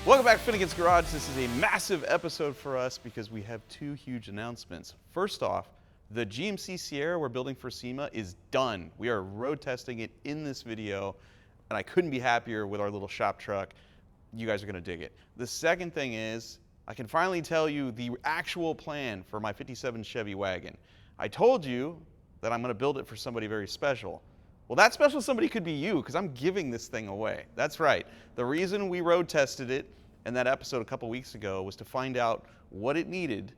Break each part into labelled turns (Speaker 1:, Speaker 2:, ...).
Speaker 1: Welcome back to Finnegan's Garage. This is a massive episode for us because we have two huge announcements. First off, the GMC Sierra we're building for SEMA is done. We are road testing it in this video, and I couldn't be happier with our little shop truck. You guys are gonna dig it. The second thing is, I can finally tell you the actual plan for my 57 Chevy wagon. I told you that I'm gonna build it for somebody very special. Well, that special somebody could be you, because I'm giving this thing away. That's right. The reason we road tested it in that episode a couple weeks ago was to find out what it needed.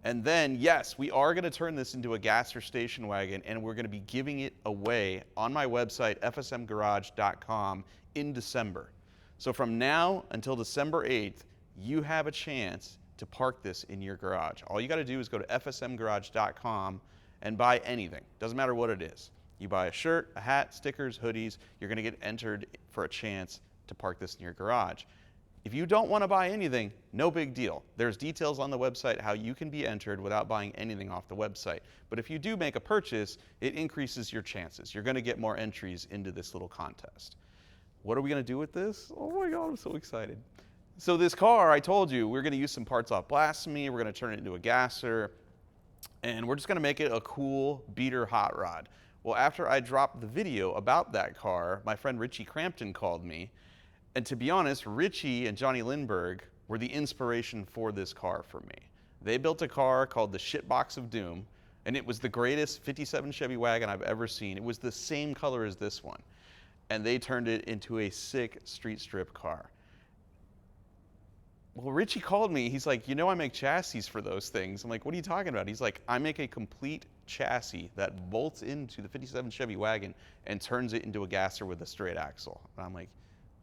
Speaker 1: And then, yes, we are gonna turn this into a gas or station wagon, and we're gonna be giving it away on my website, fsmgarage.com, in December. So from now until December 8th, you have a chance to park this in your garage. All you gotta do is go to fsmgarage.com and buy anything. Doesn't matter what it is. You buy a shirt, a hat, stickers, hoodies, you're gonna get entered for a chance to park this in your garage. If you don't wanna buy anything, no big deal. There's details on the website how you can be entered without buying anything off the website. But if you do make a purchase, it increases your chances. You're gonna get more entries into this little contest. What are we gonna do with this? Oh my God, I'm so excited. So this car, I told you, we're gonna use some parts off Blasphemy, we're gonna turn it into a gasser, and we're just gonna make it a cool beater hot rod. Well, after I dropped the video about that car, my friend Richie Crampton called me. And to be honest, Richie and Johnny Lindbergh were the inspiration for this car for me. They built a car called the Shitbox of Doom, and it was the greatest 57 Chevy wagon I've ever seen. It was the same color as this one. And they turned it into a sick street strip car. Well, Richie called me. He's like, you know, I make chassis for those things. I'm like, what are you talking about? He's like, I make a complete chassis that bolts into the 57 Chevy wagon and turns it into a gasser with a straight axle. And I'm like,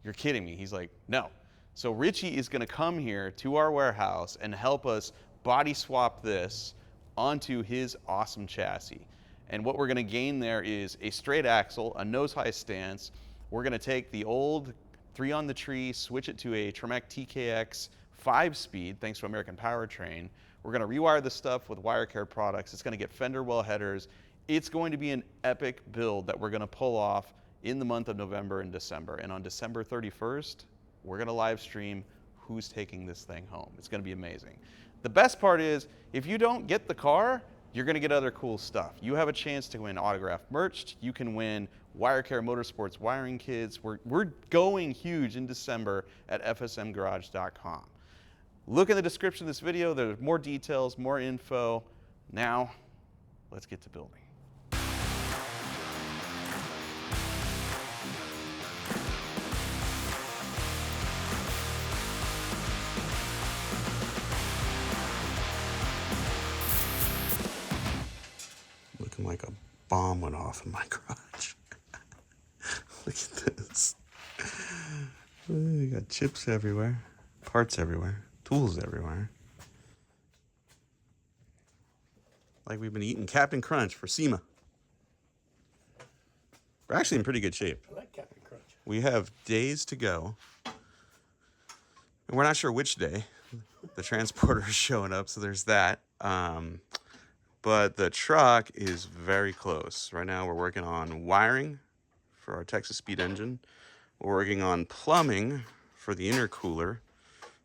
Speaker 1: you're kidding me. He's like, no. So Richie is gonna come here to our warehouse and help us body swap this onto his awesome chassis. And what we're gonna gain there is a straight axle, a nose-high stance. We're gonna take the old 3 on the tree, switch it to a Tremec TKX 5-speed, thanks to American Powertrain. We're gonna rewire the stuff with WireCare products. It's gonna get fender well headers. It's going to be an epic build that we're gonna pull off in the month of November and December. And on December 31st, we're gonna live stream who's taking this thing home. It's gonna be amazing. The best part is, if you don't get the car, you're gonna get other cool stuff. You have a chance to win autographed merch. You can win WireCare Motorsports wiring kits. We're going huge in December at fsmgarage.com. Look in the description of this video. There's more details, more info. Now, let's get to building. Looking like a bomb went off in my garage. Look at this. We got chips everywhere, parts everywhere, tools everywhere. Like we've been eating Captain Crunch for SEMA. We're actually in pretty good shape.
Speaker 2: I like Captain Crunch.
Speaker 1: We have days to go. And we're not sure which day. The transporter is showing up, so there's that. But the truck is very close. Right now we're working on wiring for our Texas Speed engine. We're working on plumbing for the intercooler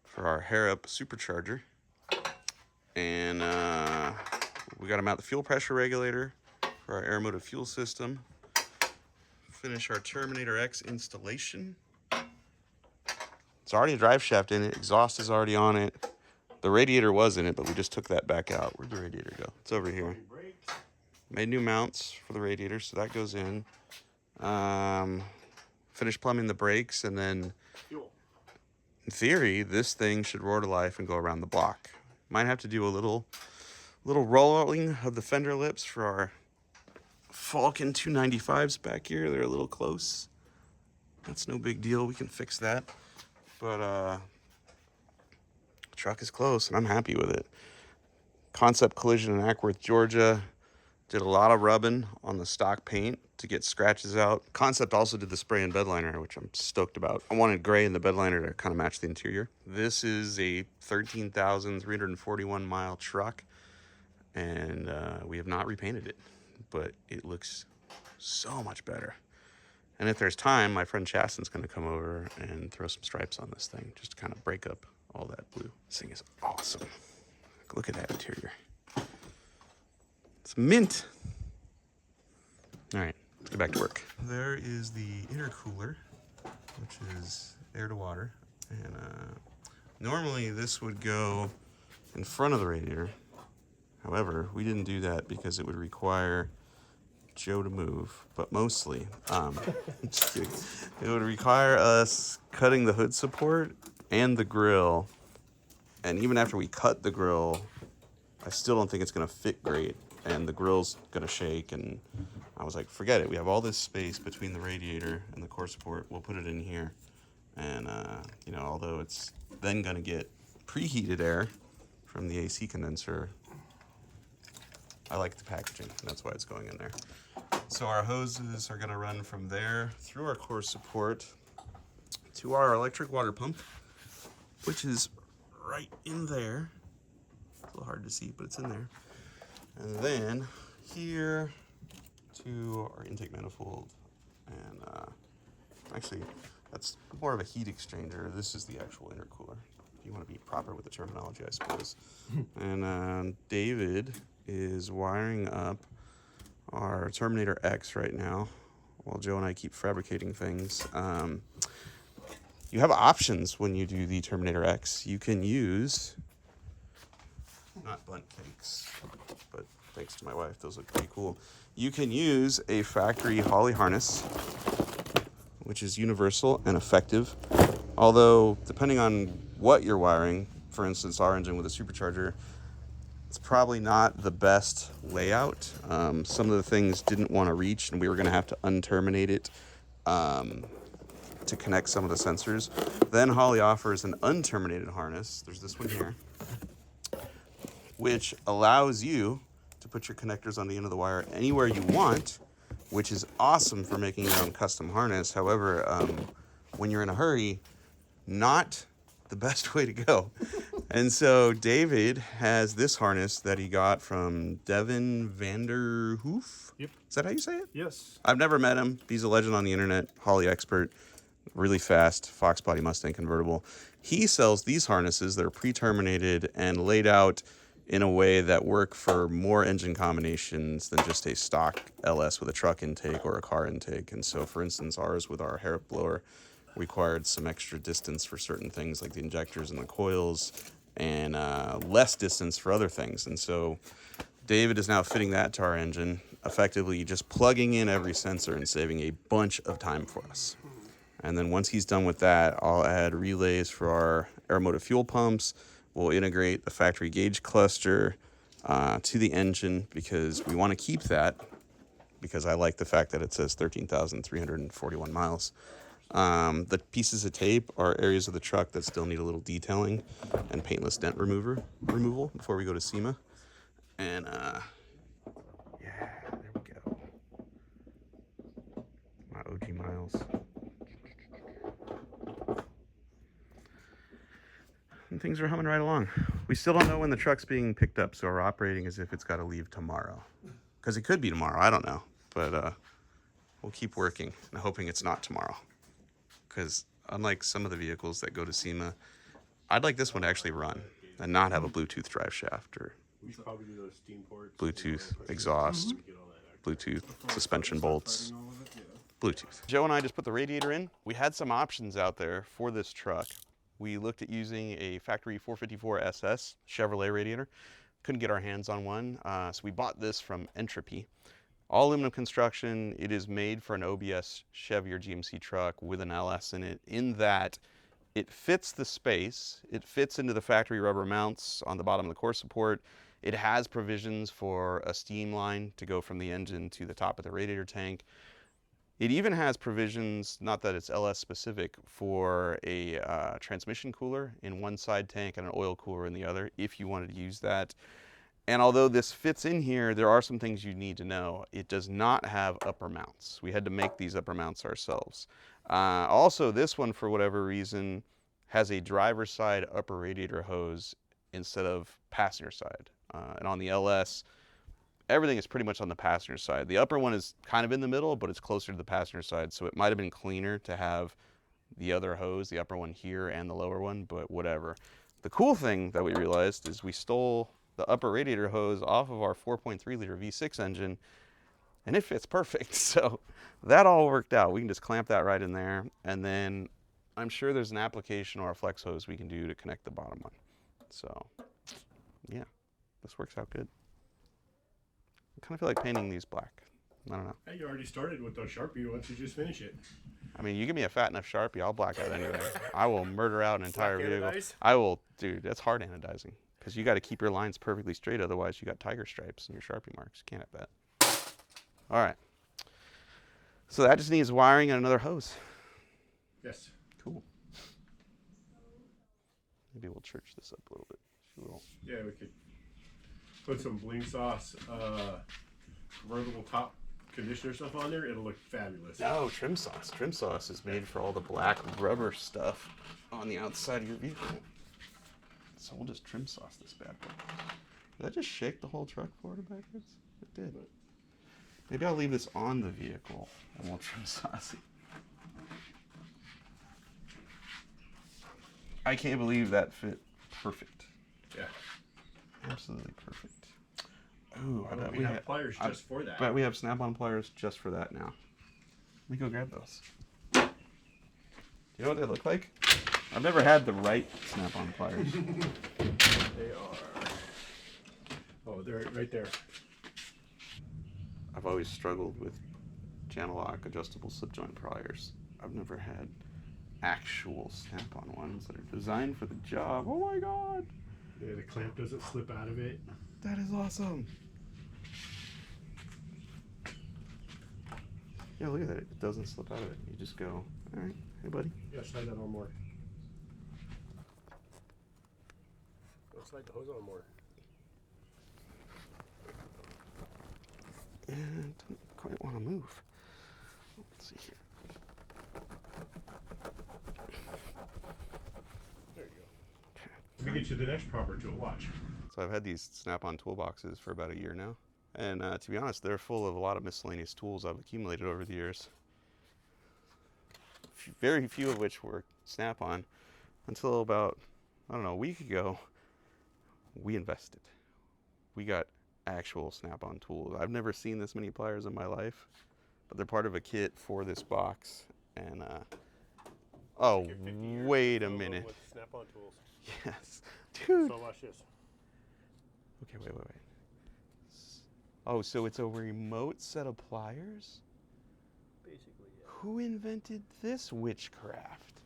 Speaker 1: for our hair-up Supercharger. And we got to mount the fuel pressure regulator for our air motive fuel system. Finish our Terminator X installation. It's already a drive shaft in it. Exhaust is already on it. The radiator was in it, but we just took that back out. Where'd the radiator go? It's over here. Made new mounts for the radiator, so that goes in. Finished plumbing the brakes, and then in theory, this thing should roar to life and go around the block. Might have to do a little rolling of the fender lips for our Falcon 295s back here. They're a little close. That's no big deal. We can fix that. But truck is close, and I'm happy with it. Concept collision in Acworth, Georgia. Did a lot of rubbing on the stock paint to get scratches out. Concept also did the spray and bed liner, which I'm stoked about. I wanted gray in the bed liner to kind of match the interior. This is a 13,341 mile truck, and we have not repainted it, but it looks so much better. And if there's time, my friend Chastin's going to come over and throw some stripes on this thing, just to kind of break up all that blue. This thing is awesome. Look at that interior. It's mint. All right, let's get back to work. There is the intercooler, which is air to water. And normally this would go in front of the radiator. However, we didn't do that because it would require Joe to move, but mostly, just kidding. It would require us cutting the hood support and the grill. And even after we cut the grill, I still don't think it's gonna fit great. And the grill's gonna shake. And I was like, forget it. We have all this space between the radiator and the core support. We'll put it in here. And, you know, although it's then gonna get preheated air from the AC condenser, I like the packaging, and that's why it's going in there. So our hoses are gonna run from there through our core support to our electric water pump, which is right in there. It's a little hard to see, but it's in there. And then here to our intake manifold. And actually, that's more of a heat exchanger. This is the actual intercooler, if you want to be proper with the terminology, I suppose. And David is wiring up our Terminator X right now while Joe and I keep fabricating things. You have options when you do the Terminator X. You can use, not bunt cakes, but thanks to my wife, those look pretty cool. You can use a factory Holley harness, which is universal and effective. Although, depending on what you're wiring, for instance, our engine with a supercharger, it's probably not the best layout. Some of the things didn't want to reach, and we were going to have to unterminate it to connect some of the sensors. Then Holley offers an unterminated harness. There's this one here, which allows you to put your connectors on the end of the wire anywhere you want, which is awesome for making your own custom harness. However, when you're in a hurry, not the best way to go. And so David has this harness that he got from Devin Vanderhoof.
Speaker 2: Yep.
Speaker 1: Is that how you say it?
Speaker 2: Yes.
Speaker 1: I've never met him. He's a legend on the internet, Holley expert, really fast, Fox body Mustang convertible. He sells these harnesses that are pre-terminated and laid out in a way that work for more engine combinations than just a stock LS with a truck intake or a car intake. And so, for instance, ours with our Harrop blower required some extra distance for certain things like the injectors and the coils, and less distance for other things. And so David is now fitting that to our engine, effectively just plugging in every sensor and saving a bunch of time for us. And then once he's done with that, I'll add relays for our aeromotive fuel pumps. We'll integrate the factory gauge cluster to the engine because we want to keep that, because I like the fact that it says 13,341 miles. The pieces of tape are areas of the truck that still need a little detailing and paintless dent removal before we go to SEMA. And yeah, there we go. My OG miles. And things are humming right along. We still don't know when the truck's being picked up, so we're operating as if it's got to leave tomorrow. Because it could be tomorrow, I don't know. But we'll keep working and hoping it's not tomorrow. Because unlike some of the vehicles that go to SEMA, I'd like this one to actually run and not have a Bluetooth drive shaft or Bluetooth exhaust, Bluetooth suspension bolts, Bluetooth. Joe and I just put the radiator in. We had some options out there for this truck. We looked at using a factory 454 SS Chevrolet radiator. Couldn't get our hands on one, so we bought this from Entropy. All aluminum construction. It is made for an OBS Chevy or GMC truck with an LS in it, in that it fits the space. It fits into the factory rubber mounts on the bottom of the core support. It has provisions for a steam line to go from the engine to the top of the radiator tank. It even has provisions, not that it's LS specific, for a transmission cooler in one side tank and an oil cooler in the other, if you wanted to use that. And although this fits in here, there are some things you need to know. It does not have upper mounts. We had to make these upper mounts ourselves. Also, this one, for whatever reason, has a driver's side upper radiator hose instead of passenger side. And on the LS, everything is pretty much on the passenger side. The upper one is kind of in the middle, but it's closer to the passenger side, so it might have been cleaner to have the other hose, the upper one here and the lower one, but whatever. The cool thing that we realized is we stole the upper radiator hose off of our 4.3 liter V6 engine, and it fits perfect. So that all worked out. We can just clamp that right in there, and then I'm sure there's an application or a flex hose we can do to connect the bottom one. So yeah, this works out good. I kind of feel like painting these black. I don't know.
Speaker 2: Hey, you already started with the Sharpie. Why don't you just finish it?
Speaker 1: I mean, you give me a fat enough Sharpie, I'll black out anything. I will murder out an entire vehicle.
Speaker 2: Anodize?
Speaker 1: I will, dude, that's hard anodizing. Because you got to keep your lines perfectly straight, otherwise you got tiger stripes and your Sharpie marks. You can't have that. All right. So that just needs wiring and another hose.
Speaker 2: Yes.
Speaker 1: Cool. Maybe we'll church this up a little bit.
Speaker 2: Yeah, we could put some bling sauce, convertible top conditioner stuff on there. It'll look fabulous.
Speaker 1: No, trim sauce. Trim sauce is made for all the black rubber stuff on the outside of your vehicle. So we'll just trim sauce this bad boy. Did that just shake the whole truck forward and backwards? It did. Maybe I'll leave this on the vehicle and we'll trim sauce it. I can't believe that fit perfect.
Speaker 2: Yeah.
Speaker 1: Absolutely perfect. Ooh, I bet
Speaker 2: we have pliers just for that.
Speaker 1: I bet we have snap-on pliers just for that now. Let me go grab those. You know what they look like? I've never had the right snap-on pliers.
Speaker 2: They are. Oh, they're right there.
Speaker 1: I've always struggled with channel lock adjustable slip joint pliers. I've never had actual snap-on ones that are designed for the job. Oh my god!
Speaker 2: Yeah, the clamp doesn't slip out of it.
Speaker 1: That is awesome. Yeah, look at that. It doesn't slip out of it. You just go, all right, hey buddy.
Speaker 2: Yeah, slide that on more. Go slide the hose on more.
Speaker 1: And don't quite want to move. Let's see here.
Speaker 2: There you go. Okay. Let me get you the next proper tool. Watch.
Speaker 1: So I've had these snap-on toolboxes for about a year now. And to be honest, they're full of a lot of miscellaneous tools I've accumulated over the years. Very few of which were snap-on until about, I don't know, a week ago, we invested. We got actual snap-on tools. I've never seen this many pliers in my life, but they're part of a kit for this box. And, oh, wait a minute.
Speaker 2: With snap-on tools.
Speaker 1: Yes. Dude.
Speaker 2: So watch this.
Speaker 1: Okay, wait. Oh, so it's a remote set of pliers?
Speaker 2: Basically, yeah.
Speaker 1: Who invented this witchcraft?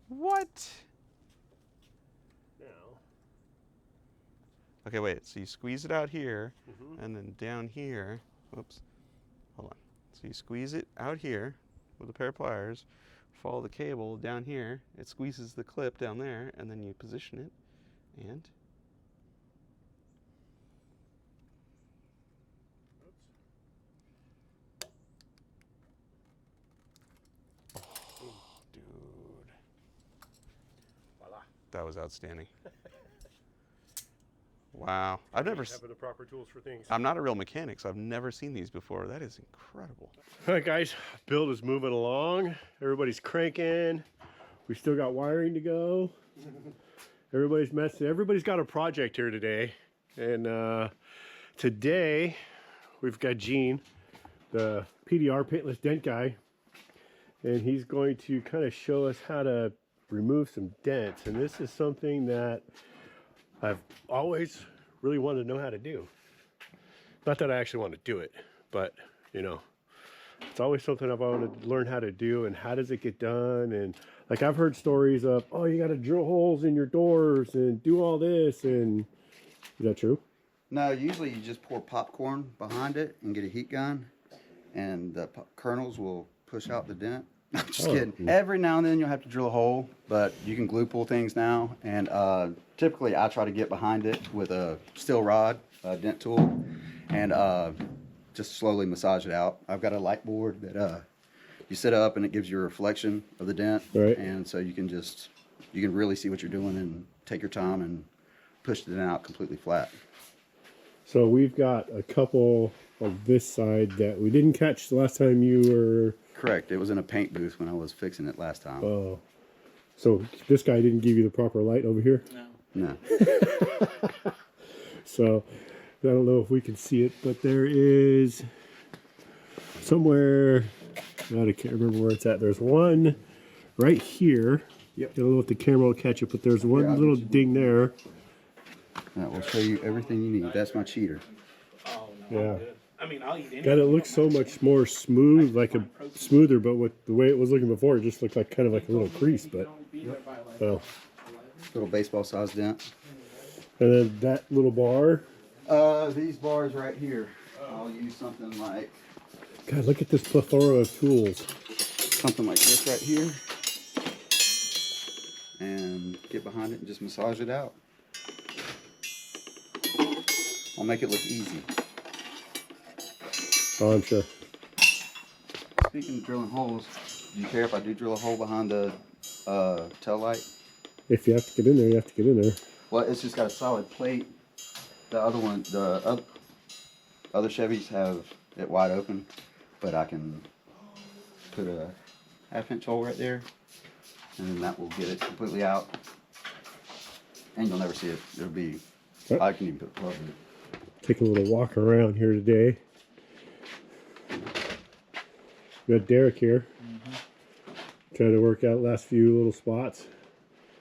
Speaker 1: What?
Speaker 2: Now.
Speaker 1: Okay, wait. So you squeeze it out here, and then down here. Whoops. Hold on. So you squeeze it out here with a pair of pliers. Follow the cable down here. It squeezes the clip down there, and then you position it, and that was outstanding. Wow. I've never
Speaker 2: having the proper tools for things.
Speaker 1: I'm not a real mechanic, so I've never seen these before. That is incredible.
Speaker 2: All right, guys. Build is moving along. Everybody's cranking. We still got wiring to go. Everybody's messing. Everybody's got a project here today. And today, we've got Gene, the PDR Paintless dent guy. And he's going to kind of show us how to remove some dents, and this is something that I've always really wanted to know how to do. Not that I actually want to do it, but you know, it's always something I've wanted to learn how to do. And how does it get done? And like, I've heard stories of, oh, you got to drill holes in your doors and do all this. And is that true?
Speaker 3: No, usually you just pour popcorn behind it and get a heat gun, and the kernels will push out the dent. I'm just kidding. Every now and then you'll have to drill a hole, but you can glue pull things now. And typically I try to get behind it with a steel rod, a dent tool, and just slowly massage it out. I've got a light board that you sit up and it gives you a reflection of the dent.
Speaker 2: Right.
Speaker 3: And so you can really see what you're doing and take your time and push the dent out completely flat.
Speaker 2: So we've got a couple on this side that we didn't catch the last time you were.
Speaker 3: Correct. It was in a paint booth when I was fixing it last time.
Speaker 2: Oh, so this guy didn't give you the proper light over here?
Speaker 3: No.
Speaker 2: So I don't know if we can see it, but there is somewhere, I can't remember where it's at. There's one right here.
Speaker 3: Yep.
Speaker 2: I don't know if the camera will catch it, but there's one little ding there.
Speaker 3: That will show you everything you need. That's my cheater.
Speaker 2: Yeah.
Speaker 4: I mean, I'll eat anything.
Speaker 2: God, it looks so much more smooth, like a smoother, but with the way it was looking before, it just looked like kind of like a little crease, but well.
Speaker 3: Little baseball sized dent.
Speaker 2: And then that little bar.
Speaker 3: These bars right here. I'll use something like
Speaker 2: God, look at this plethora of tools.
Speaker 3: something like this right here. And get behind it and just massage it out. I'll make it look easy.
Speaker 2: Oh, I'm sure.
Speaker 3: Speaking of drilling holes, do you care if I do drill a hole behind the tail light?
Speaker 2: If you have to get in there, you have to get in there.
Speaker 3: Well, it's just got a solid plate. The other one, the other Chevys have it wide open, but I can put a 1/2-inch hole right there, and then that will get it completely out. And you'll never see it. It'll be, I can even put a plug in it.
Speaker 2: Take a little walk around here today. We got Derek here. Trying to work out last few little spots.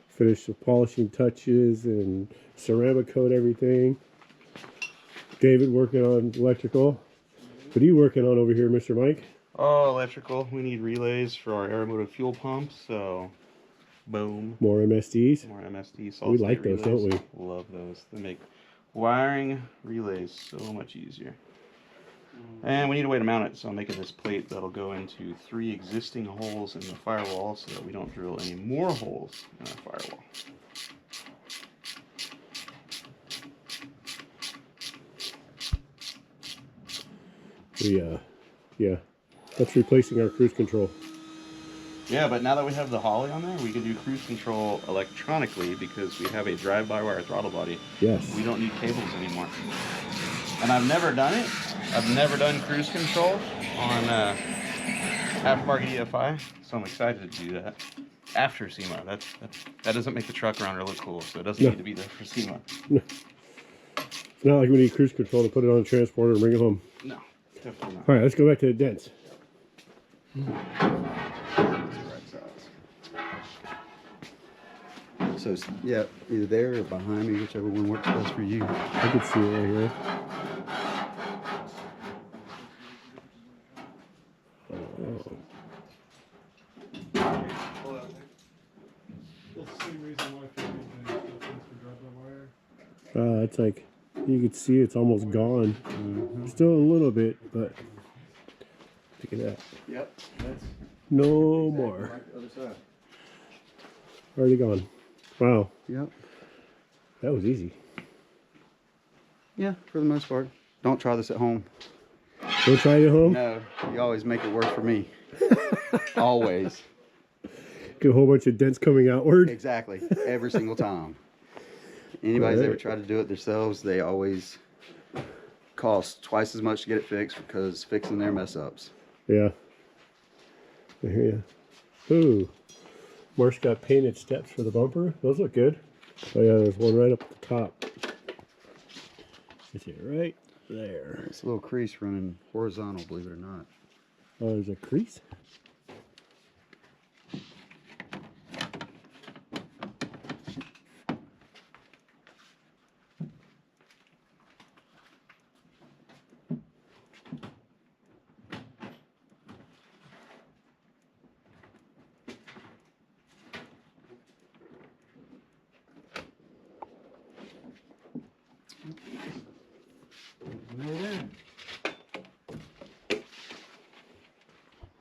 Speaker 2: Finish the polishing touches and ceramic coat everything. David working on electrical. What are you working on over here, Mr. Mike?
Speaker 1: Oh, electrical. We need relays for our aeromotive fuel pumps, so boom.
Speaker 2: More MSDs.
Speaker 1: More MSD.
Speaker 2: We
Speaker 1: solid
Speaker 2: like
Speaker 1: state
Speaker 2: those, don't
Speaker 1: relays. Love those. They make wiring relays so much easier. And we need a way to mount it, so I'm making this plate that'll go into 3 existing holes in the firewall so that we don't drill any more holes in our firewall.
Speaker 2: Yeah. That's replacing our cruise control.
Speaker 1: Yeah, but now that we have the Holly on there, we can do cruise control electronically because we have a drive-by-wire throttle body.
Speaker 2: Yes.
Speaker 1: We don't need cables anymore. And I've never done it. I've never done cruise control on aftermarket EFI, so I'm excited to do that after SEMA. That doesn't make the truck rounder look cool, so it doesn't need to be there for SEMA.
Speaker 2: No. It's not like we need cruise control to put it on a transporter and bring it home.
Speaker 1: No, definitely not.
Speaker 2: All right, let's go back to the dents.
Speaker 3: So, yeah, either there or behind me, whichever one works best for you.
Speaker 2: I can see it right here. It's like, you can see it's almost gone. Still a little bit, but look at that.
Speaker 3: Yep, that's
Speaker 2: No more.
Speaker 3: right the other side.
Speaker 2: Already gone. Wow,
Speaker 3: Yep.
Speaker 2: that was easy.
Speaker 3: Yeah, for the most part. Don't try this at home.
Speaker 2: Go try it at home.
Speaker 3: No, you always make it work for me. Always.
Speaker 2: Get a whole bunch of dents coming outward.
Speaker 3: Exactly. Every single time. Anybody's ever tried to do it themselves, they always cost twice as much to get it fixed because fixing their mess ups.
Speaker 2: Yeah. I hear ya. Ooh. Mark's got painted steps for the bumper. Those look good. Oh yeah, there's one right up at the top. Is it right there?
Speaker 3: It's a little crease running horizontal, believe it or not.
Speaker 2: Oh, there's a crease?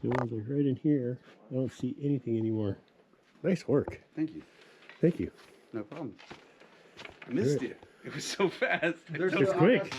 Speaker 2: The ones are right in here. I don't see anything anymore. Nice work.
Speaker 3: Thank you.
Speaker 2: Thank you.
Speaker 3: No problem.
Speaker 1: I missed it. It was so fast.
Speaker 2: It's quick.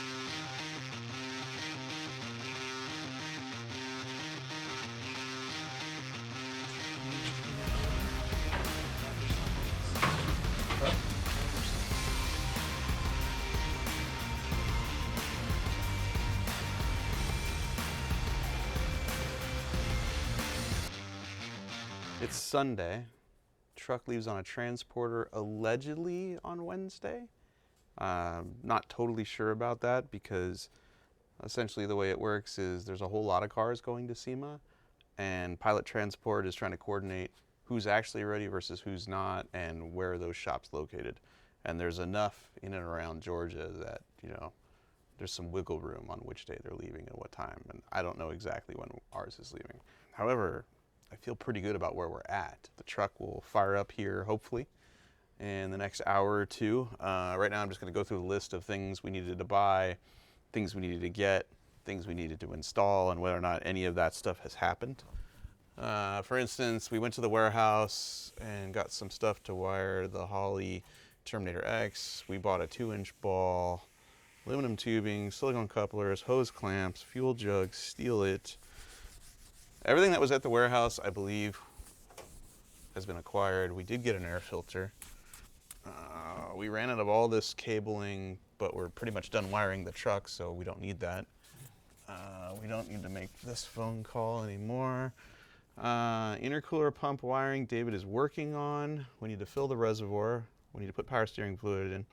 Speaker 1: It's Sunday. Truck leaves on a transporter allegedly on Wednesday. Not totally sure about that because essentially the way it works is there's a whole lot of cars going to SEMA, and Pilot Transport is trying to coordinate who's actually ready versus who's not and where are those shops located. And there's enough in and around Georgia that, you know, there's some wiggle room on which day they're leaving and what time. And I don't know exactly when ours is leaving. However, I feel pretty good about where we're at. The truck will fire up here, hopefully, in the next hour or two. Right now, I'm just going to go through the list of things we needed to buy, things we needed to get, things we needed to install, and whether or not any of that stuff has happened. For instance, we went to the warehouse and got some stuff to wire the Holley Terminator X. We bought a 2-inch ball, aluminum tubing, silicone couplers, hose clamps, fuel jugs, steel it. Everything that was at the warehouse, I believe, has been acquired. We did get an air filter. We ran out of all this cabling, but we're pretty much done wiring the truck, so we don't need that. We don't need to make this phone call anymore. Intercooler pump wiring David is working on. We need to fill the reservoir. We need to put power steering fluid in.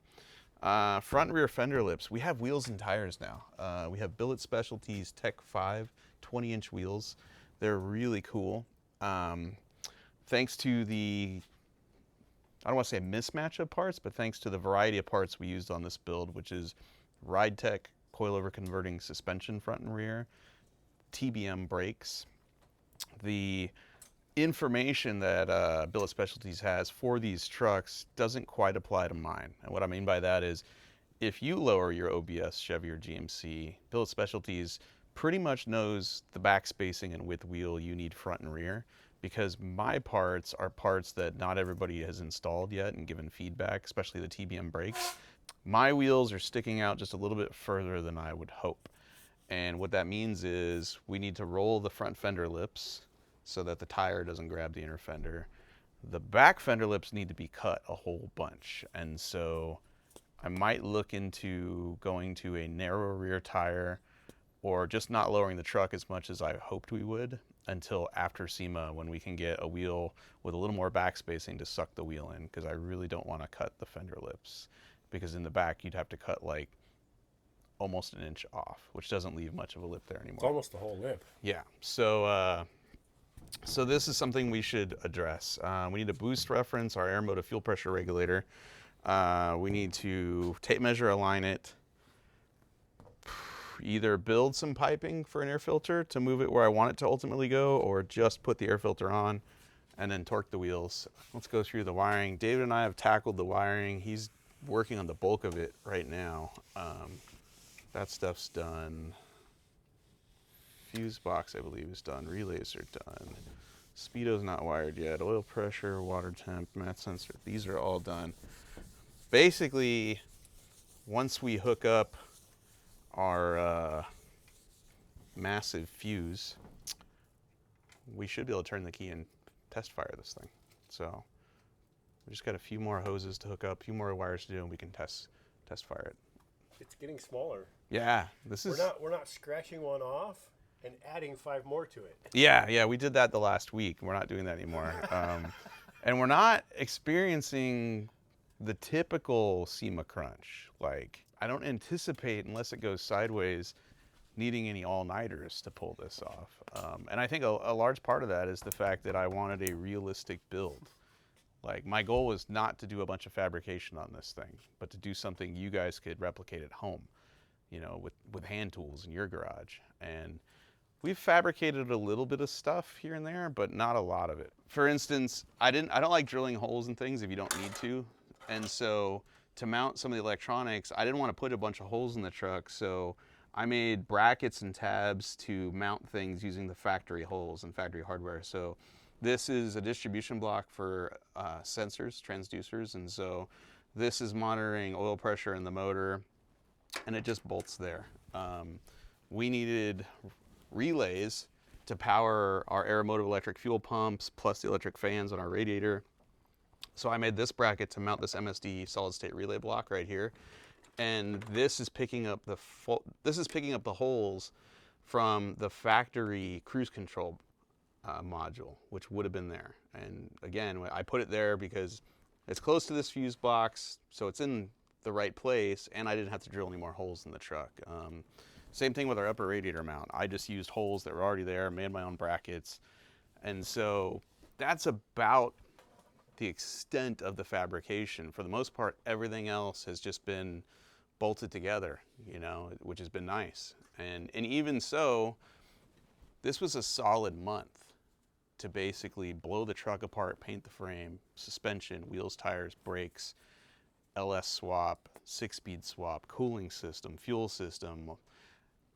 Speaker 1: Front and rear fender lips. We have wheels and tires now. We have Billet Specialties Tech 5 20-inch wheels. They're really cool. Thanks to the, I don't want to say mismatch of parts, but thanks to the variety of parts we used on this build, which is Ride Tech coilover converting suspension front and rear, TBM brakes. The information that Billet Specialties has for these trucks doesn't quite apply to mine. And what I mean by that is if you lower your OBS, Chevy, or GMC, Billet Specialties pretty much knows the back spacing and width wheel you need front and rear, because my parts are parts that not everybody has installed yet and given feedback, especially the TBM brakes. My wheels are sticking out just a little bit further than I would hope. And what that means is we need to roll the front fender lips so that the tire doesn't grab the inner fender. The back fender lips need to be cut a whole bunch. And so I might look into going to a narrow rear tire or just not lowering the truck as much as I hoped we would until after SEMA, when we can get a wheel with a little more back spacing to suck the wheel in, because I really don't want to cut the fender lips, because in the back you'd have to cut like almost an inch off, which doesn't leave much of a lip there anymore.
Speaker 2: It's almost the whole lip.
Speaker 1: Yeah, so this is something we should address. We need a boost reference, our air motive fuel pressure regulator. We need to tape measure, align it, either build some piping for an air filter to move it where I want it to ultimately go, or just put the air filter on and then torque the wheels. Let's go through the wiring. David and I have tackled the wiring. He's working on the bulk of it right now. That stuff's done. Fuse box, I believe, is done. Relays are done. Speedo's not wired yet. Oil pressure, water temp, mat sensor, these are all done. Basically, once we hook up our massive fuse, we should be able to turn the key and test fire this thing. So we just got a few more hoses to hook up, a few more wires to do, and we can test fire it.
Speaker 2: It's getting smaller.
Speaker 1: Yeah, this is.
Speaker 2: We're not scratching one off and adding 5 more to it.
Speaker 1: Yeah, we did that the last week. We're not doing that anymore. And we're not experiencing the typical SEMA crunch. Like, I don't anticipate, unless it goes sideways, needing any all-nighters to pull this off. And I think a large part of that is the fact that I wanted a realistic build. Like, my goal was not to do a bunch of fabrication on this thing, but to do something you guys could replicate at home, you know, with hand tools in your garage. And we've fabricated a little bit of stuff here and there, but not a lot of it. For instance, I don't like drilling holes in things if you don't need to. And so to mount some of the electronics, I didn't want to put a bunch of holes in the truck, so I made brackets and tabs to mount things using the factory holes and factory hardware. So this is a distribution block for sensors, transducers, and so this is monitoring oil pressure in the motor, and it just bolts there. We needed relays to power our air motive electric fuel pumps, plus the electric fans on our radiator. So I made this bracket to mount this MSD solid state relay block right here, and this is picking up the holes from the factory cruise control module, which would have been there. And again, I put it there because it's close to this fuse box, so it's in the right place, and I didn't have to drill any more holes in the truck. Same thing with our upper radiator mount. I just used holes that were already there, made my own brackets. And so that's about the extent of the fabrication. For the most part, everything else has just been bolted together, you know, which has been nice. And even so, this was a solid month to basically blow the truck apart, paint the frame, suspension, wheels, tires, brakes, LS swap, 6-speed swap, cooling system, fuel system.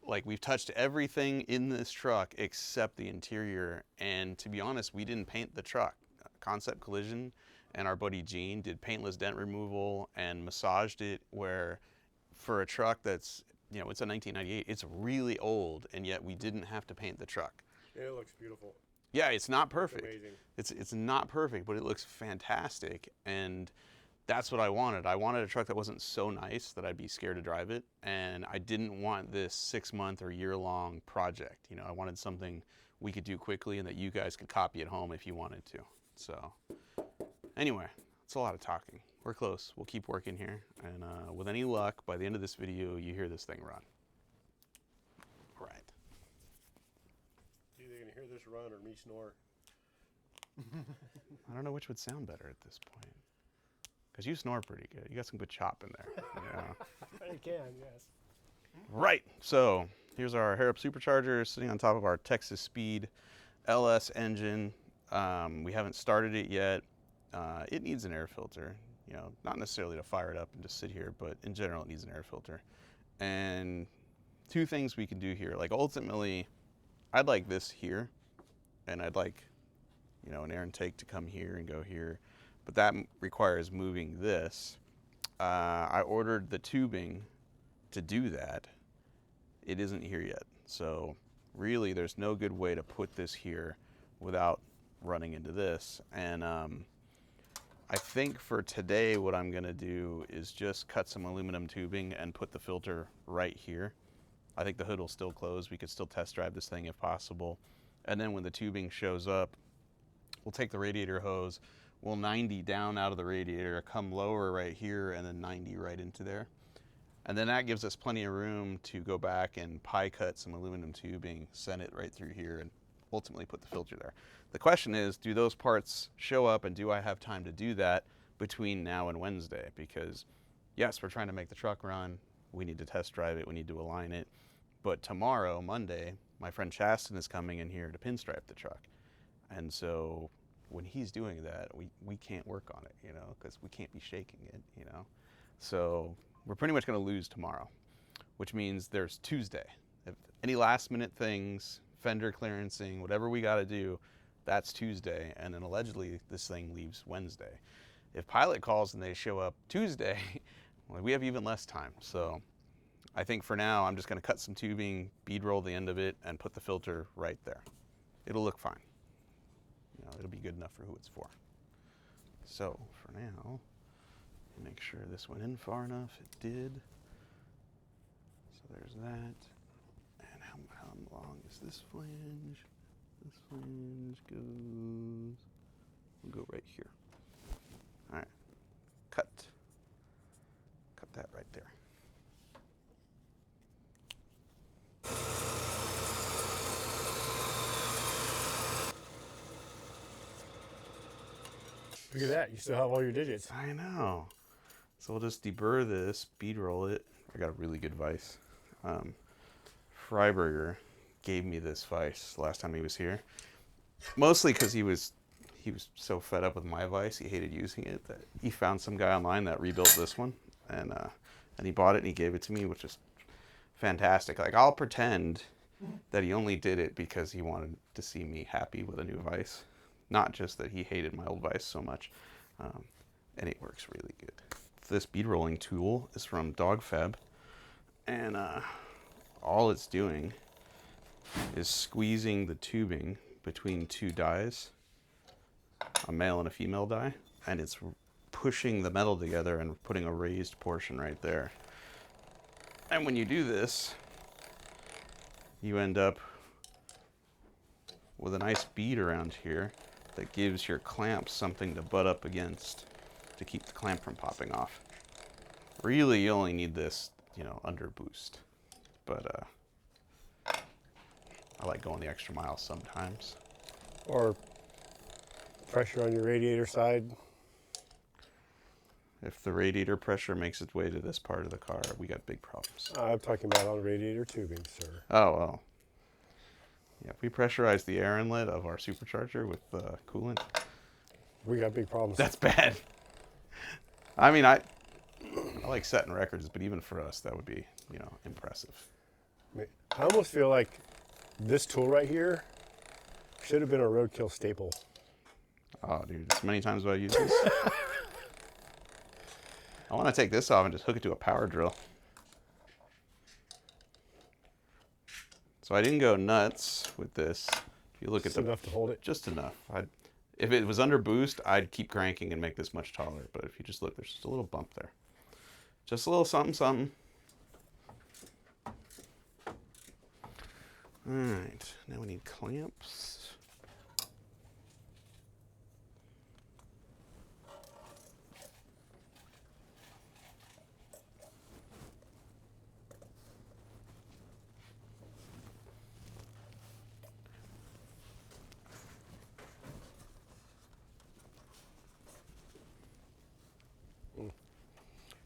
Speaker 1: Like, we've touched everything in this truck except the interior. And to be honest, we didn't paint the truck. Concept Collision and our buddy Gene did paintless dent removal and massaged it, where for a truck that's, you know, it's a 1998, it's really old, and yet we didn't have to paint the truck.
Speaker 2: It looks beautiful.
Speaker 1: Yeah, it's not perfect.
Speaker 2: It's amazing.
Speaker 1: It's not perfect, but it looks fantastic. And that's what I wanted. I wanted a truck that wasn't so nice that I'd be scared to drive it. And I didn't want this 6-month or year-long project. You know, I wanted something we could do quickly and that you guys could copy at home if you wanted to. So anyway, it's a lot of talking. We're close. We'll keep working here. And with any luck, by the end of this video, you hear this thing run. All right.
Speaker 2: You're either going to hear this run or me snore.
Speaker 1: I don't know which would sound better at this point. Because you snore pretty good. You got some good chop in there. Yeah.
Speaker 2: I can, yes.
Speaker 1: Right. So here's our hair-up supercharger sitting on top of our Texas Speed LS engine. We haven't started it yet. It needs an air filter. You know, not necessarily to fire it up and just sit here, but in general it needs an air filter. And two things we can do here. Like, ultimately, I'd like this here, and I'd like, you know, an air intake to come here and go here. But that requires moving this. I ordered the tubing to do that. It isn't here yet. So really, there's no good way to put this here without running into this. And I think for today, what I'm gonna do is just cut some aluminum tubing and put the filter right here. I think the hood will still close. We could still test drive this thing if possible. And then when the tubing shows up, we'll take the radiator hose, we'll 90 down out of the radiator, come lower right here, and then 90 right into there. And then that gives us plenty of room to go back and pie cut some aluminum tubing, send it right through here, and ultimately put the filter there. The question is, do those parts show up, and do I have time to do that between now and Wednesday? Because yes, we're trying to make the truck run. We need to test drive it. We need to align it. But tomorrow, Monday, my friend Chastin is coming in here to pinstripe the truck. And so when he's doing that, we can't work on it, you know, because we can't be shaking it, you know. So we're pretty much going to lose tomorrow, which means there's Tuesday. If any last minute things, fender clearancing, whatever we got to do, that's Tuesday. And then allegedly this thing leaves Wednesday. If Pilot calls and they show up Tuesday, well, we have even less time. So I think for now, I'm just going to cut some tubing, bead roll the end of it, and put the filter right there. It'll look fine. You know, it'll be good enough for who it's for. So for now, make sure this went in far enough. It did. So there's that. And how long is this flange? This flange goes, we'll go right here. All right, cut that right there.
Speaker 2: Look at that, you still have all your digits.
Speaker 1: I know. So we'll just deburr this, bead roll it. I got a really good vise. Freiberger gave me this vise last time he was here. Mostly because he was so fed up with my vise, he hated using it, that he found some guy online that rebuilt this one, and he bought it and he gave it to me, which is fantastic. Like, I'll pretend that he only did it because he wanted to see me happy with a new vise. Not just that he hated my old vise so much. And it works really good. This bead rolling tool is from Dog Fab. And all it's doing is squeezing the tubing between two dies, a male and a female die. And it's pushing the metal together and putting a raised portion right there. And when you do this, you end up with a nice bead around here that gives your clamps something to butt up against to keep the clamp from popping off. Really, you only need this, you know, under boost. But I like going the extra mile sometimes.
Speaker 2: Or pressure on your radiator side.
Speaker 1: If the radiator pressure makes its way to this part of the car, we got big problems.
Speaker 2: I'm talking about on radiator tubing, sir.
Speaker 1: Oh, well. Yeah, if we pressurize the air inlet of our supercharger with coolant,
Speaker 2: We got big problems.
Speaker 1: that's bad. I mean, I like setting records, but even for us, that would be, you know, impressive.
Speaker 2: I almost feel like this tool right here should have been a roadkill staple.
Speaker 1: Oh, dude, as many times as I use this. I want to take this off and just hook it to a power drill. So I didn't go nuts with this. If you look
Speaker 2: Just
Speaker 1: at the,
Speaker 2: enough to hold it.
Speaker 1: just enough. If it was under boost, I'd keep cranking and make this much taller. But if you just look, there's just a little bump there. Just a little something, something. All right, now we need clamps.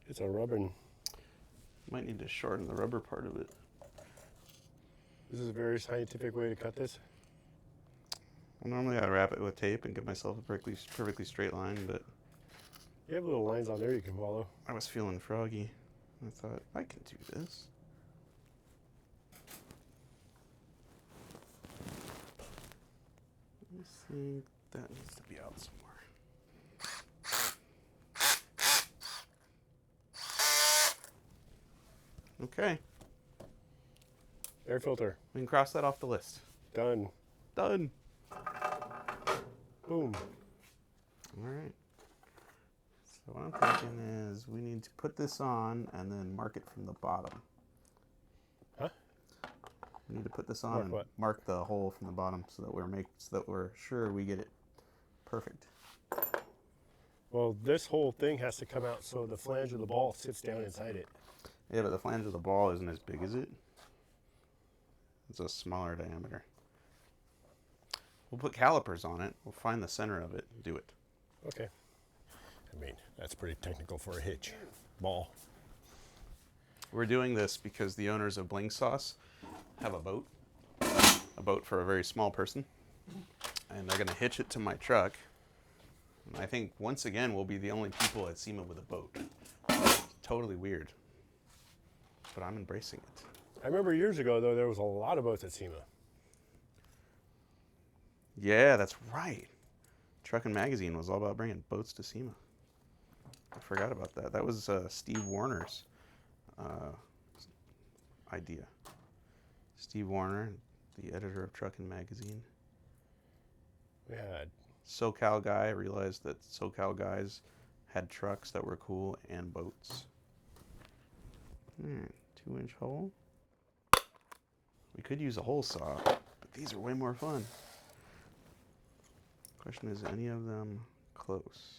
Speaker 2: It's a rubbing.
Speaker 1: Might need to shorten the rubber part of it.
Speaker 2: This is a very scientific way to cut this.
Speaker 1: Well, normally I wrap it with tape and give myself a perfectly straight line, but
Speaker 2: You have little lines on there you can follow.
Speaker 1: I was feeling froggy. I thought, I can do this. I think that needs to be out somewhere. Okay,
Speaker 2: Air filter.
Speaker 1: we can cross that off the list.
Speaker 2: Done.
Speaker 1: Done.
Speaker 2: Boom.
Speaker 1: All right. So what I'm thinking is we need to put this on and then mark it from the bottom.
Speaker 2: Huh?
Speaker 1: We need to put this on
Speaker 2: Mark
Speaker 1: and
Speaker 2: what?
Speaker 1: mark the hole from the bottom so that we're sure we get it perfect.
Speaker 2: Well, this whole thing has to come out so the flange of the ball sits down inside it.
Speaker 1: Yeah, but the flange of the ball isn't as big as it. It's a smaller diameter. We'll put calipers on it. We'll find the center of it and do it.
Speaker 2: Okay. I mean, that's pretty technical for a hitch ball.
Speaker 1: We're doing this because the owners of Bling Sauce have a boat for a very small person, and they're gonna hitch it to my truck. And I think once again we'll be the only people at SEMA with a boat. It's totally weird, but I'm embracing it.
Speaker 2: I remember years ago, though, there was a lot of boats at SEMA.
Speaker 1: Yeah, that's right. Truckin' Magazine was all about bringing boats to SEMA. I forgot about that. That was Steve Warner's idea. Steve Warner, the editor of Truckin' Magazine.
Speaker 2: Yeah.
Speaker 1: SoCal guy realized that SoCal guys had trucks that were cool and boats. 2-inch hole. We could use a hole saw, but these are way more fun. Question is, any of them close?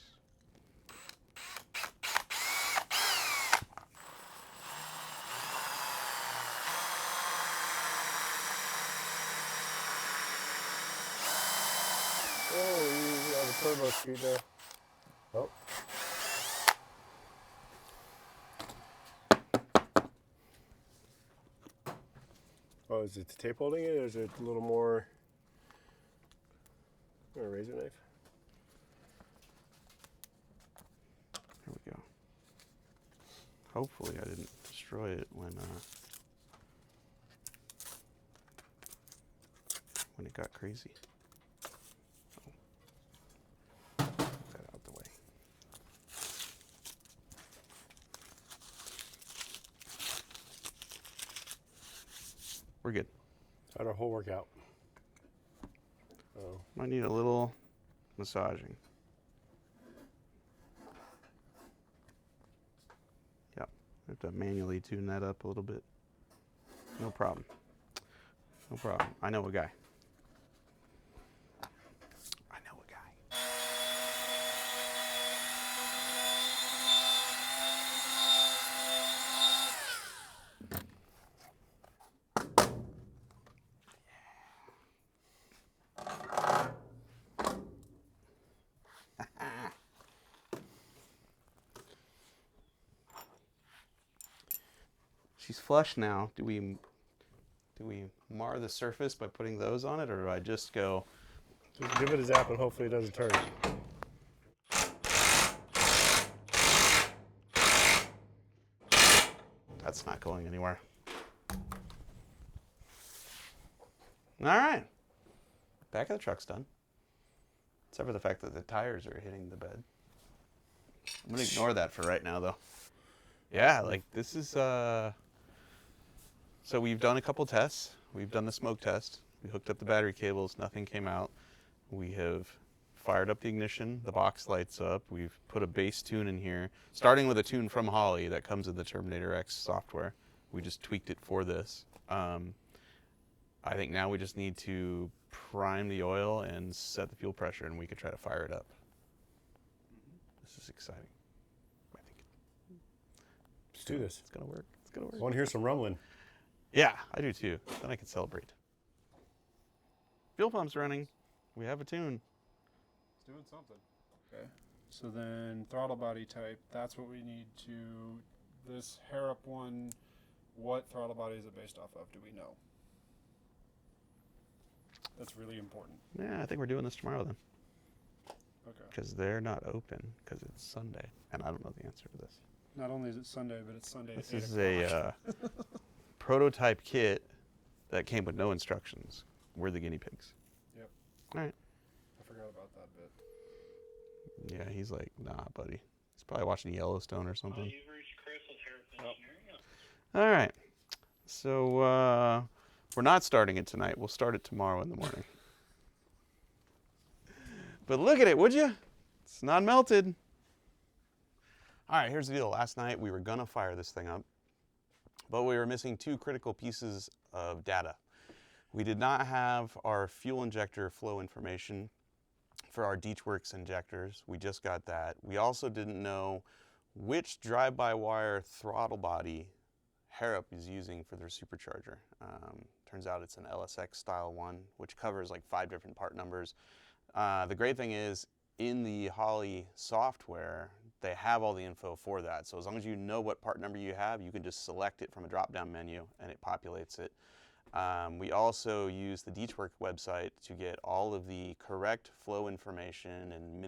Speaker 2: Oh, you have a turbo speed there. Oh. Oh, is it the tape holding it, or is it a little more? Or a razor knife?
Speaker 1: Here we go. Hopefully I didn't destroy it when it got crazy. Oh. Get that out the way. We're good.
Speaker 2: How'd our hole work out? Oh.
Speaker 1: Might need a little massaging. Yep. I have to manually tune that up a little bit. No problem. No problem. I know a guy. she's flush now. Do we mar the surface by putting those on it, or do I just go?
Speaker 2: Just give it a zap and hopefully it doesn't turn.
Speaker 1: That's not going anywhere. All right. Back of the truck's done. Except for the fact that the tires are hitting the bed. I'm gonna ignore that for right now, though. Yeah, like this is, so we've done a couple tests. We've done the smoke test. We hooked up the battery cables, nothing came out. We have fired up the ignition, the box lights up. We've put a base tune in here, starting with a tune from Holley that comes with the Terminator X software. We just tweaked it for this. I think now we just need to prime the oil and set the fuel pressure, and we could try to fire it up. This is exciting. I think
Speaker 2: Let's do this.
Speaker 1: it's gonna work. It's gonna work.
Speaker 2: I want to hear some rumbling.
Speaker 1: Yeah, I do too. Then I can celebrate. Fuel pump's running. We have a tune.
Speaker 4: It's doing something. Okay. So then throttle body type, that's what we need to, this Harrop one, what throttle body is it based off of? Do we know? That's really important.
Speaker 1: Yeah, I think we're doing this tomorrow then.
Speaker 4: Okay.
Speaker 1: Because they're not open because it's Sunday, and I don't know the answer to this.
Speaker 4: Not only is it Sunday, but it's Sunday
Speaker 1: This
Speaker 4: at 8
Speaker 1: is
Speaker 4: o'clock.
Speaker 1: a prototype kit that came with no instructions. We're the guinea pigs.
Speaker 4: Yep.
Speaker 1: All right.
Speaker 4: I forgot about that bit.
Speaker 1: Yeah, he's like, nah, buddy. He's probably watching Yellowstone or something.
Speaker 5: You've reached Chris with Harrop Engineering.
Speaker 1: All right. So we're not starting it tonight. We'll start it tomorrow in the morning. But look at it, would you? It's not melted. All right, here's the deal. Last night we were gonna fire this thing up, but we were missing two critical pieces of data. We did not have our fuel injector flow information for our DeechWorks injectors. We just got that. We also didn't know which drive-by-wire throttle body Harrop is using for their supercharger. Turns out it's an LSX style one, which covers like 5 different part numbers. The great thing is, in the Holley software, they have all the info for that. So as long as you know what part number you have, you can just select it from a drop-down menu and it populates it. We also use the DeechWorks website to get all of the correct flow information and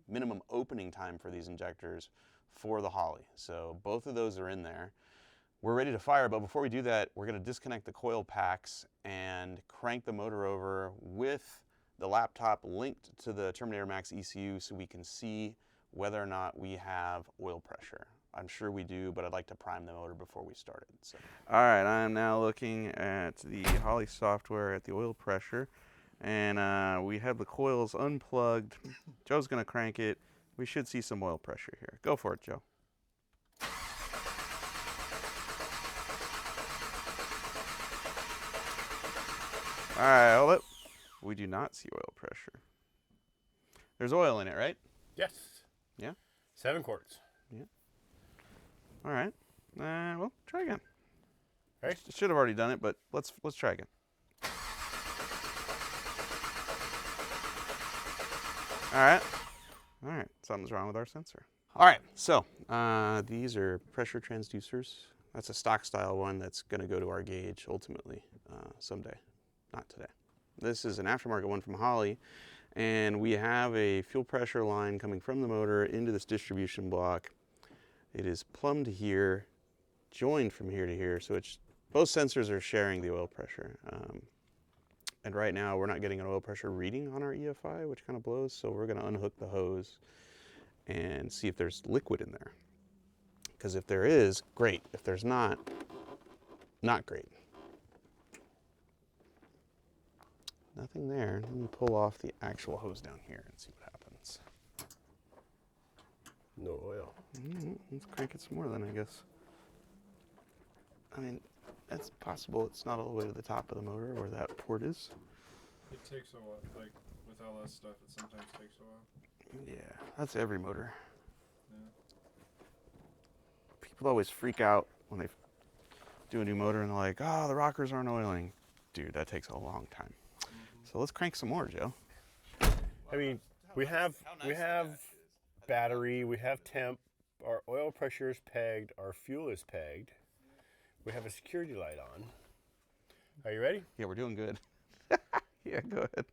Speaker 1: minimum opening time for these injectors for the Holley. So both of those are in there. We're ready to fire, but before we do that, we're going to disconnect the coil packs and crank the motor over with the laptop linked to the Terminator Max ECU so we can see whether or not we have oil pressure. I'm sure we do, but I'd like to prime the motor before we start it. So. All right, I'm now looking at the Holley software at the oil pressure, and we have the coils unplugged. Joe's going to crank it. We should see some oil pressure here. Go for it, Joe. All right, hold it. We do not see oil pressure. There's oil in it, right?
Speaker 2: Yes.
Speaker 1: Yeah?
Speaker 2: 7 quarts.
Speaker 1: Yeah. All right. Well, try again.
Speaker 2: Right.
Speaker 1: Should have already done it, but let's try again. All right. All right. Something's wrong with our sensor. All right. So these are pressure transducers. That's a stock style one that's going to go to our gauge ultimately someday, not today. This is an aftermarket one from Holley, and we have a fuel pressure line coming from the motor into this distribution block. It is plumbed here, joined from here to here, so it's both sensors are sharing the oil pressure. And right now we're not getting an oil pressure reading on our EFI, which kind of blows, so we're going to unhook the hose and see if there's liquid in there. Because if there is, great. If there's not, not great. Nothing there. Let me pull off the actual hose down here and see what happens.
Speaker 2: No oil.
Speaker 1: Let's crank it some more then, I guess. I mean, it's possible it's not all the way to the top of the motor where that port is.
Speaker 4: It takes a while. Like with LS stuff, it sometimes takes a while.
Speaker 1: Yeah, that's every motor.
Speaker 4: Yeah.
Speaker 1: People always freak out when they do a new motor and they're like, oh, the rockers aren't oiling. Dude, that takes a long time. So let's crank some more, Joe.
Speaker 2: I mean, we have battery, we have temp, our oil pressure is pegged, our fuel is pegged. we have a security light on. Are you ready?
Speaker 1: Yeah, we're doing good. Yeah, go ahead.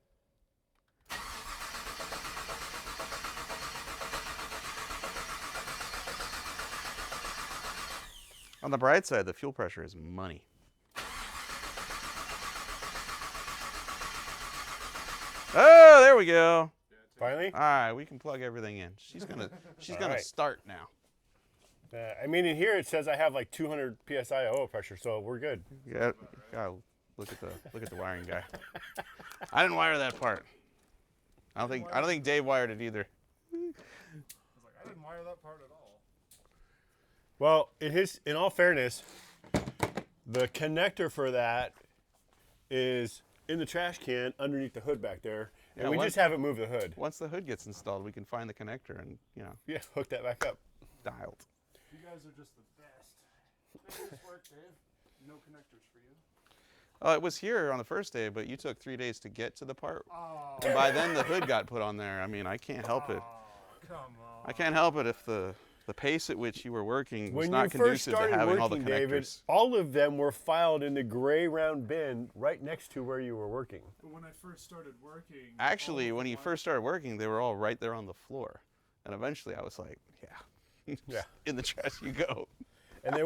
Speaker 1: On the bright side, the fuel pressure is money. Oh, there we go.
Speaker 2: Finally?
Speaker 1: All right, we can plug everything in. She's gonna
Speaker 2: right.
Speaker 1: start now.
Speaker 2: I mean, in here it says I have like 200 psi oil pressure, so we're good.
Speaker 1: Yeah, God, look at the wiring guy. I didn't wire that part. I don't think Dave wired it either.
Speaker 4: I was like, I didn't wire that part at all.
Speaker 2: Well, in all fairness, the connector for that is in the trash can underneath the hood back there, and
Speaker 1: Yeah,
Speaker 2: we just haven't moved the hood.
Speaker 1: Once the hood gets installed, we can find the connector and
Speaker 2: Yeah, hook that back up.
Speaker 1: dialed.
Speaker 4: You guys are just the best. Nice work, Dave. No connectors for you.
Speaker 1: It was here on the first day, but you took 3 days to get to the part.
Speaker 4: Oh,
Speaker 1: And by then the hood got put on there. I mean, I can't help it.
Speaker 4: come on.
Speaker 1: I can't help it if the pace at which you were working was
Speaker 2: When
Speaker 1: not
Speaker 2: you first
Speaker 1: conducive to
Speaker 2: started
Speaker 1: having all the
Speaker 2: working,
Speaker 1: connectors.
Speaker 2: David, all of them were filed in the gray round bin right next to where you were working.
Speaker 4: But when I first started working,
Speaker 1: Actually, when you first started working, they were all right there on the floor. And eventually I was like, yeah,
Speaker 2: Yeah.
Speaker 1: in the trash you go.
Speaker 2: And they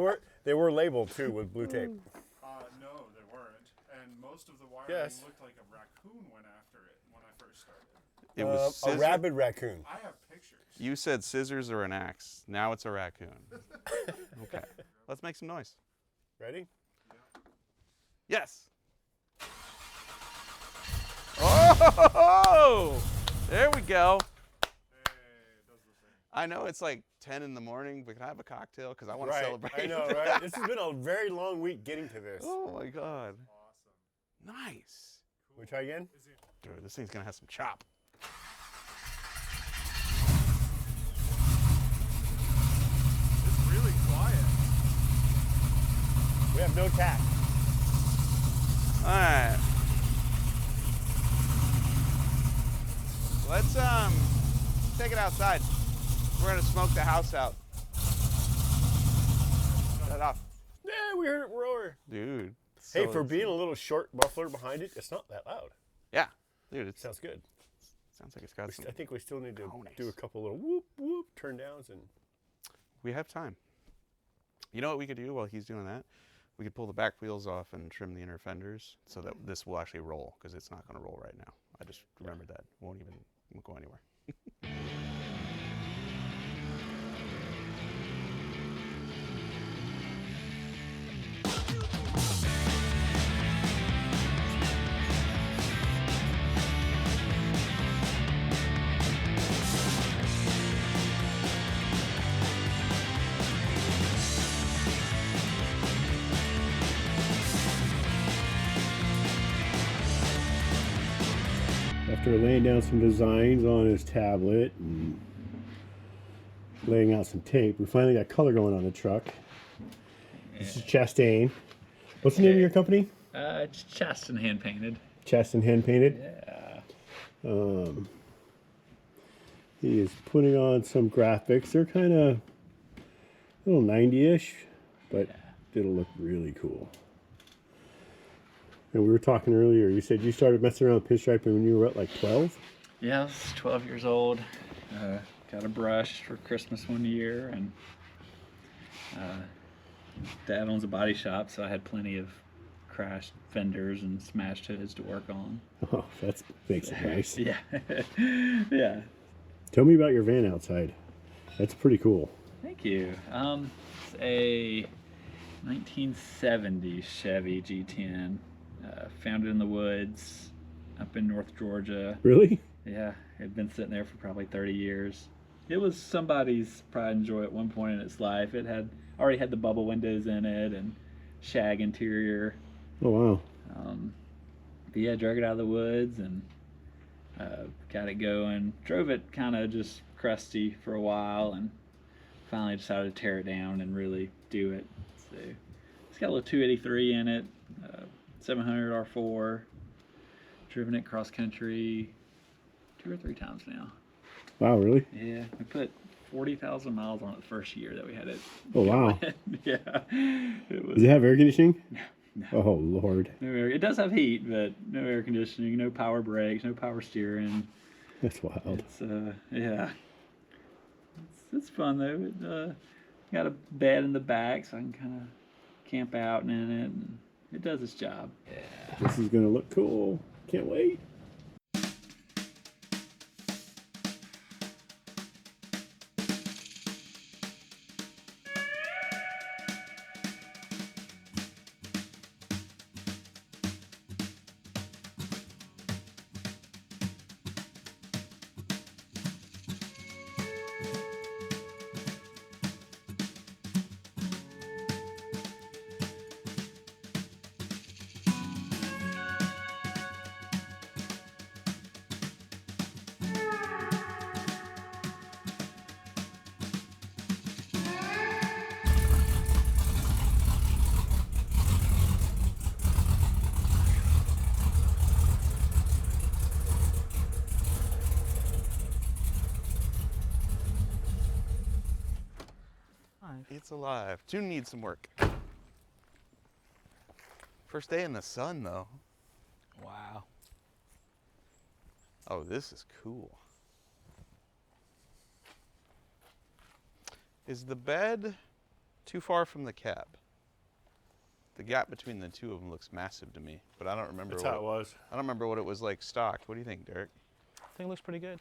Speaker 2: were labeled too with blue tape.
Speaker 4: no, they weren't. And most of the wiring
Speaker 2: Yes.
Speaker 4: looked like a raccoon went after it when I first started.
Speaker 1: It was
Speaker 2: A
Speaker 1: scissor-
Speaker 2: rabid raccoon.
Speaker 4: I have pictures.
Speaker 1: You said scissors or an axe. Now it's a raccoon. Okay. Let's make some noise.
Speaker 2: Ready?
Speaker 1: Yes. Oh, there we go.
Speaker 4: Hey, it does the thing.
Speaker 1: I know it's like 10 in the morning, but can I have a cocktail? Because I want to
Speaker 2: Right.
Speaker 1: celebrate.
Speaker 2: I know, right? This has been a very long week getting to this.
Speaker 1: Oh my God.
Speaker 4: Awesome.
Speaker 1: Nice.
Speaker 2: We try again?
Speaker 4: Is it?
Speaker 1: Dude, this thing's going to have some chop.
Speaker 4: It's really quiet.
Speaker 2: We have no tack.
Speaker 1: All right. Let's take it outside. We're gonna smoke the house out. Shut it off,
Speaker 2: Yeah, we heard it roar.
Speaker 1: dude.
Speaker 2: Hey,
Speaker 1: So
Speaker 2: for
Speaker 1: it's-
Speaker 2: being a little short muffler behind it, it's not that loud.
Speaker 1: yeah, dude, it
Speaker 2: Sounds good.
Speaker 1: sounds like it's got some.
Speaker 2: I think we still need to
Speaker 1: Cojones.
Speaker 2: do a couple little whoop whoop turn downs and
Speaker 1: We have time. You know what we could do while he's doing that? We could pull the back wheels off and trim the inner fenders so that this will actually roll, because it's not going to roll right now. I just remembered that. Won't go anywhere.
Speaker 2: after laying down some designs on his tablet and laying out some tape, we finally got color going on the truck. This is Chastain. What's the name of your company?
Speaker 6: It's Chastin hand painted.
Speaker 2: Chastin Hand Painted.
Speaker 6: Yeah.
Speaker 2: He is putting on some graphics. They're kind of a little 90-ish, but it'll look really cool. And we were talking earlier, you said you started messing around with pinstriping when you were at like 12?
Speaker 6: Yeah, I was 12 years old. Got a brush for Christmas one year, and Dad owns a body shop, so I had plenty of crashed fenders and smashed hoods to work on.
Speaker 2: Oh, that makes it nice.
Speaker 6: Yeah. Yeah.
Speaker 2: Tell me about your van outside. That's pretty cool.
Speaker 6: Thank you. It's a 1970 Chevy G10. Found it in the woods up in North Georgia.
Speaker 2: Really?
Speaker 6: Yeah, it had been sitting there for probably 30 years. It was somebody's pride and joy at one point in its life. It had already had the bubble windows in it and shag interior.
Speaker 2: Oh, wow.
Speaker 6: But yeah, drug it out of the woods and got it going. Drove it kind of just crusty for a while and finally decided to tear it down and really do it. So it's got a little 283 in it, 700 R4. Driven it cross country 2 or 3 times now.
Speaker 2: Wow, really?
Speaker 6: Yeah, we put 40,000 miles on it the first year that we had it.
Speaker 2: Oh, wow.
Speaker 6: Yeah. It was,
Speaker 2: Does it have air conditioning?
Speaker 6: no.
Speaker 2: Oh, Lord.
Speaker 6: No air. It does have heat, but no air conditioning, no power brakes, no power steering.
Speaker 2: That's wild.
Speaker 6: It's yeah. It's fun though. It got a bed in the back, so I can kind of camp out in it. And it does its job. Yeah.
Speaker 2: This is going to look cool. Can't wait.
Speaker 1: It's alive. June needs some work. First day in the sun, though.
Speaker 7: Wow.
Speaker 1: Oh, this is cool. Is the bed too far from the cab? The gap between the two of them looks massive to me, but I don't remember.
Speaker 2: That's how it was.
Speaker 1: I don't remember what it was like stocked. What do you think, Derek?
Speaker 7: I think it looks pretty good.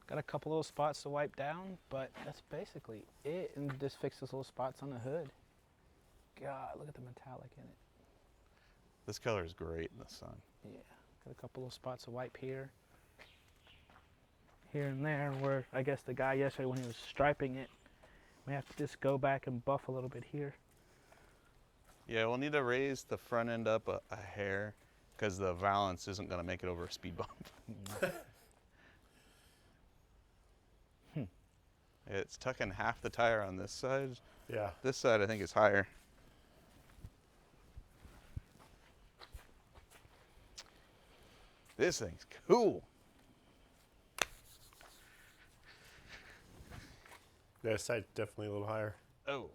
Speaker 7: Got a couple little spots to wipe down, but that's basically it. And just fix those little spots on the hood. God, look at the metallic in it.
Speaker 1: This color is great in the sun.
Speaker 7: Yeah, got a couple little spots to wipe here. Here and there, where I guess the guy yesterday when he was striping it, we have to just go back and buff a little bit here.
Speaker 1: Yeah, we'll need to raise the front end up a hair because the valance isn't going to make it over a speed bump. It's tucking half the tire on this side.
Speaker 2: Yeah.
Speaker 1: This side I think is higher. This thing's cool.
Speaker 2: That side's definitely a little higher.
Speaker 1: Oh,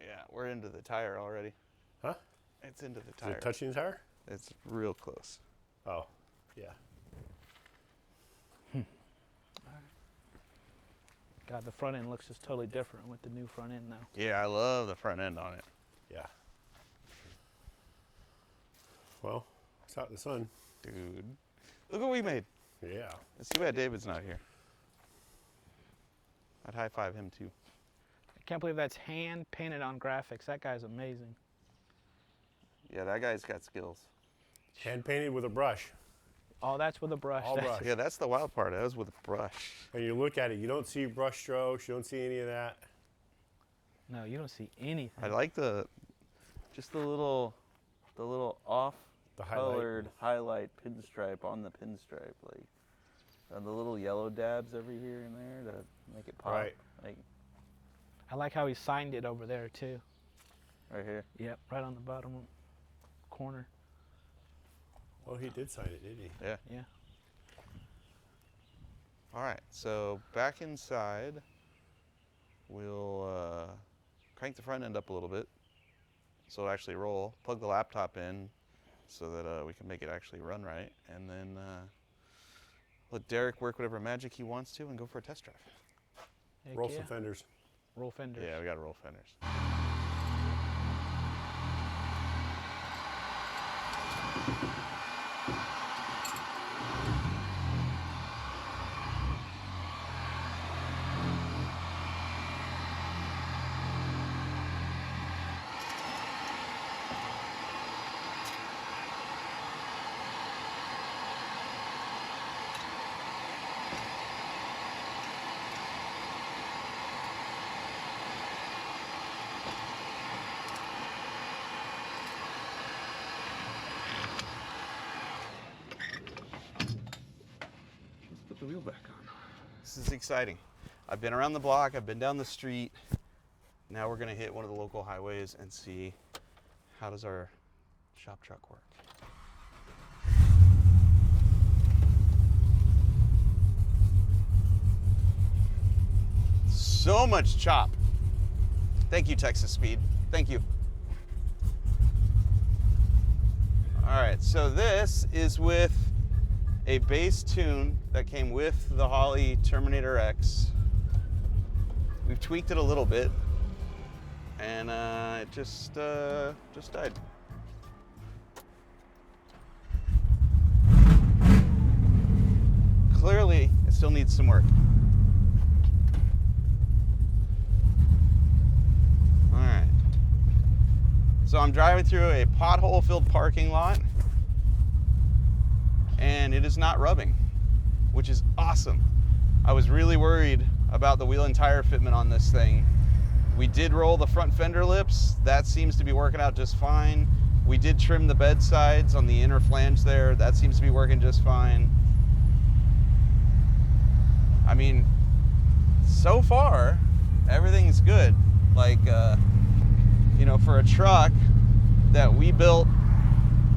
Speaker 1: yeah, we're into the tire already.
Speaker 2: Huh?
Speaker 1: It's into the
Speaker 2: Is
Speaker 1: tire.
Speaker 2: it touching the tire?
Speaker 1: It's real close.
Speaker 2: Oh, yeah.
Speaker 7: God, the front end looks just totally different with the new front end now.
Speaker 1: Yeah, I love the front end on it.
Speaker 2: Yeah. Well, it's out in the sun.
Speaker 1: Dude, look what we made.
Speaker 2: Yeah.
Speaker 1: It's too bad David's not here. I'd high five him too.
Speaker 7: I can't believe that's hand painted on graphics. That guy's amazing.
Speaker 1: Yeah, that guy's got skills.
Speaker 2: Hand painted with a brush.
Speaker 7: Oh, that's with a brush.
Speaker 2: All brush.
Speaker 1: Yeah, that's the wild part. That was with a brush.
Speaker 2: And you look at it, you don't see brush strokes, you don't see any of that.
Speaker 7: No, you don't see anything.
Speaker 1: I like just the little off
Speaker 2: The highlight.
Speaker 1: colored highlight pinstripe on the pinstripe, like the little yellow dabs every here and there to make it pop.
Speaker 2: Right.
Speaker 1: Like
Speaker 7: I like how he signed it over there too.
Speaker 1: right here.
Speaker 7: Yep, right on the bottom corner.
Speaker 2: Oh, he did sign it, didn't he?
Speaker 1: Yeah.
Speaker 7: Yeah.
Speaker 1: All right. So back inside, we'll crank the front end up a little bit so it'll actually roll. Plug the laptop in so that we can make it actually run right, and then let Derek work whatever magic he wants to and go for a test drive.
Speaker 7: Heck
Speaker 2: Roll
Speaker 7: yeah.
Speaker 2: some fenders.
Speaker 7: Roll fenders.
Speaker 1: Yeah, we got to roll fenders.
Speaker 6: Put the wheel back on.
Speaker 1: This is exciting. I've been around the block, I've been down the street. Now we're gonna hit one of the local highways and see how does our shop truck work. so much chop. Thank you, Texas Speed. Thank you. All right, so this is with a bass tune that came with the Holley Terminator X. We've tweaked it a little bit, and it just died. Clearly, it still needs some work. All right. So I'm driving through a pothole-filled parking lot, and it is not rubbing, which is awesome. I was really worried about the wheel and tire fitment on this thing. We did roll the front fender lips. That seems to be working out just fine. We did trim the bed sides on the inner flange there. That seems to be working just fine. I mean, so far, everything's good. Like, you know, for a truck that we built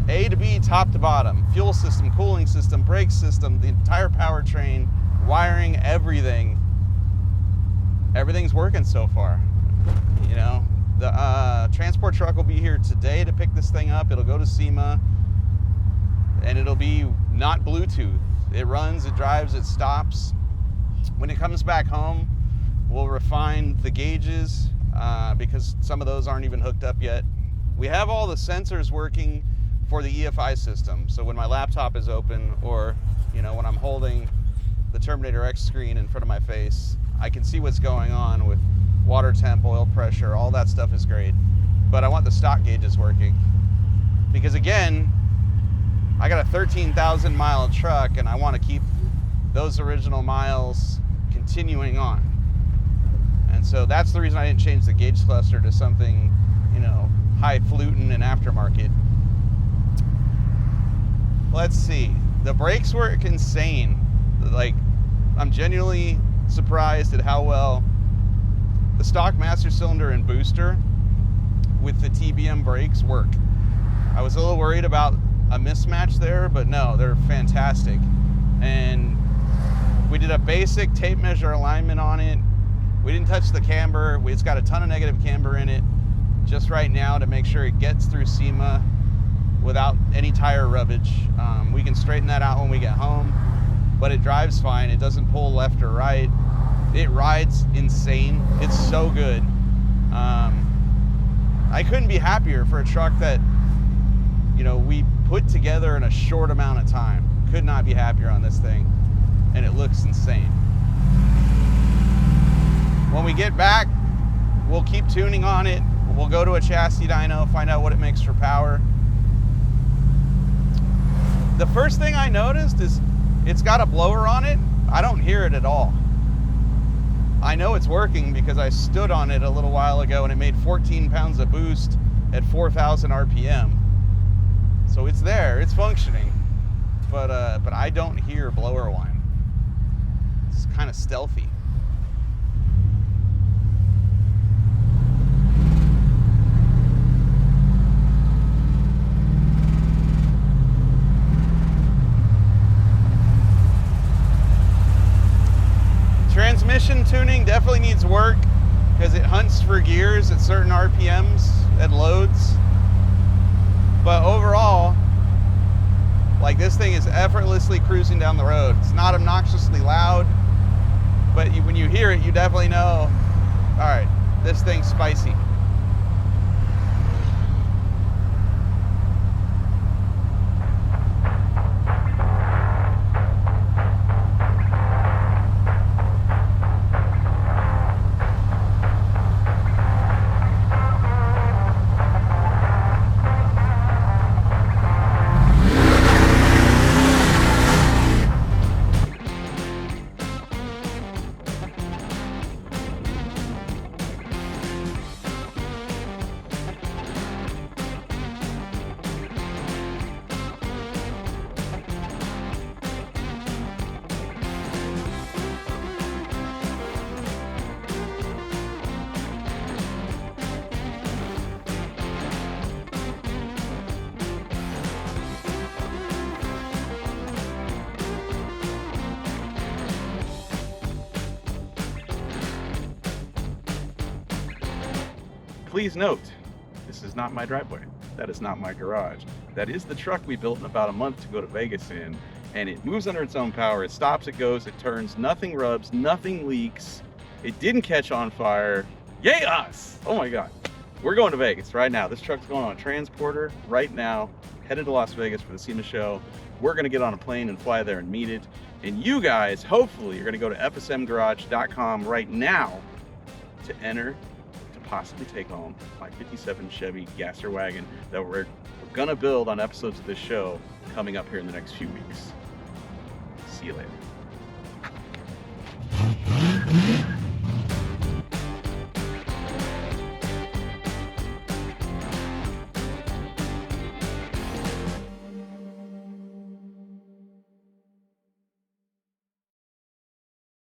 Speaker 1: A to B, top to bottom, fuel system, cooling system, brake system, the entire powertrain, wiring, everything, everything's working so far. You know, the transport truck will be here today to pick this thing up. It'll go to SEMA, and it'll be not Bluetooth. It runs, it drives, it stops. When it comes back home, we'll refine the gauges because some of those aren't even hooked up yet. We have all the sensors working for the EFI system. So when my laptop is open, or you know, when I'm holding the Terminator X screen in front of my face, I can see what's going on with water temp, oil pressure, all that stuff is great. But I want the stock gauges working. Because again, I got a 13,000 mile truck and I want to keep those original miles continuing on. And so that's the reason I didn't change the gauge cluster to something, you know, highfalutin and aftermarket. Let's see. The brakes work insane. Like, I'm genuinely surprised at how well the stock master cylinder and booster with the TBM brakes work. I was a little worried about a mismatch there, but no, they're fantastic. And we did a basic tape measure alignment on it. We didn't touch the camber. It's got a ton of negative camber in it just right now to make sure it gets through SEMA without any tire rubbage. We can straighten that out when we get home, but it drives fine. It doesn't pull left or right. It rides insane. It's so good. I couldn't be happier for a truck that, you know, we put together in a short amount of time. Could not be happier on this thing, and it looks insane. When we get back, we'll keep tuning on it. We'll go to a chassis dyno, find out what it makes for power. The first thing I noticed is it's got a blower on it. I don't hear it at all. I know it's working because I stood on it a little while ago and it made 14 pounds of boost at 4,000 RPM. So it's there, it's functioning, but I don't hear blower whine. It's kind of stealthy. Transmission tuning definitely needs work because it hunts for gears at certain RPMs at loads. But overall, like, this thing is effortlessly cruising down the road. It's not obnoxiously loud, but when you hear it, you definitely know, all right, this thing's spicy. please note, this is not my driveway. That is not my garage. That is the truck we built in about a month to go to Vegas in, and it moves under its own power. It stops, it goes, it turns, nothing rubs, nothing leaks. It didn't catch on fire. Yay us! Oh my God. We're going to Vegas right now. This truck's going on a transporter right now, headed to Las Vegas for the SEMA show. We're gonna get on a plane and fly there and meet it. And you guys, hopefully, you're gonna go to fsmgarage.com right now to enter to possibly take home my 57 Chevy gasser wagon that we're gonna build on episodes of this show coming up here in the next few weeks. See you later.